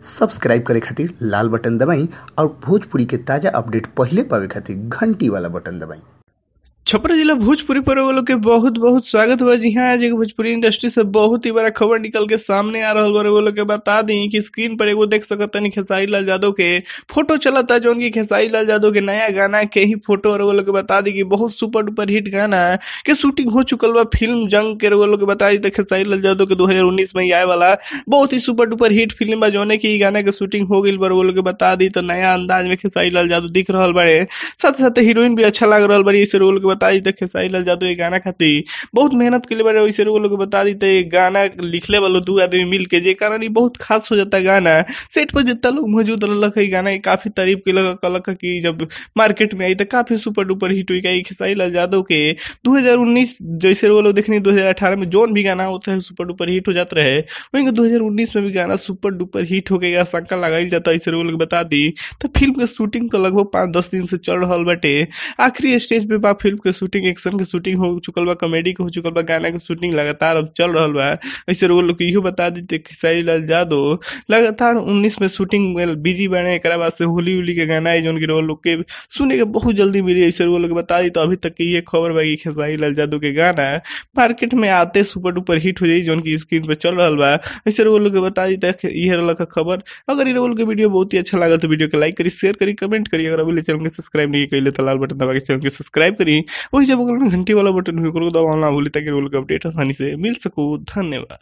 Subscribe करे खातिर लाल button दबाई और भोजपुरी के ताजा अपडेट पहले पावे खातिर घंटी वाला बटन दबाई। छपरा जिला भोजपुरी पर वो लोग के बहुत बहुत स्वागत हुआ। जी हाँ, आज एक भोजपुरी इंडस्ट्री से बहुत ही बड़ा खबर निकल के सामने आ रहा है। वो लोग के बता दी कि स्क्रीन पर एगो देख सकता नहीं खेसारी लाल यादव के फोटो चलता जो उनकी खेसारी लाल यादव के नया गाना के ही फोटो। और वो लोग के बता दी कि बहुत सुपर डुपर हिट गाना के शूटिंग हो चुकल बा फिल्म जंग के। वो लोग के बता दी तो खेसारी लाल यादव के 2019 में आए वाला बहुत ही सुपर डुपर हिट फिल्म बा जोने की गाना के शूटिंग हो गई। वो लोग के बता दी तो नया अंदाज में खेसारी लाल यादव दिख रहा बड़े, साथ साथ हीरोइन भी अच्छा लग रहा बड़ी। इसे रोल के बता दी तो खेसारी लाल यादव ये गाना खातिर बहुत मेहनत के लिए बड़े। वैसे रोल के बता दी तो ये गाना लिखले वालों दो आदमी मिल के जे कारण बहुत खास हो जाता गाना। सेट पर जितना लोग मौजूद रहलक है गाना काफी तारीफ कलक कि जब मार्केट में आई तो काफी सुपर डुपर हिट हुई। खेसारी लाल यादव के 2019 जैसे वो लोग देखनी 2018 में जोन भी गाना होता है सुपर डुपर हिट हो जाता रहे, वहीं 2019 में भी गाना सुपर डुपर हिट हो गया शंका लगाई जाता है। इसे लोग बता दी तो फिल्म के शूटिंग तो लगभग 5-10 दिन से चल रहा बाटे। आखिरी स्टेज पे बा फिल्म के शूटिंग, एक्शन के शूटिंग हो चुकल बा, कॉमेडी के हो चुकल बा, गाना के शूटिंग लगातार अब चल रहा बा। ऐसे वो लोग इहो बता दी खेसारी लाल यादव लगातार 19 में शूटिंग में बिजी बने। एक बाद से होली उली के गाना है जो उनके लोग के सुने के बहुत जल्दी मिली। ऐसे वो लोग बता दी तो अभी तक ये खबर बा कि खेसारी लाल यादव के गाना मार्केट में आते सुपर डुपर हिट हो जाए जो उनकी स्क्रीन पे चल रहा बा। ऐसे वो लोग बता दी ये रहल खबर। अगर ये लोग के वीडियो बहुत ही अच्छा लगा तो वीडियो को लाइक करी, शेयर करी, कमेंट करी। अगर अभी चैनल के सब्सक्राइब नहीं करी तो लाल बटन दबा के चैनल के सब्सक्राइब करी। वही जब बगल में घंटी वाला बटन दबाना ना भूली ताकि रोल का अपडेट आसानी से मिल सको। धन्यवाद।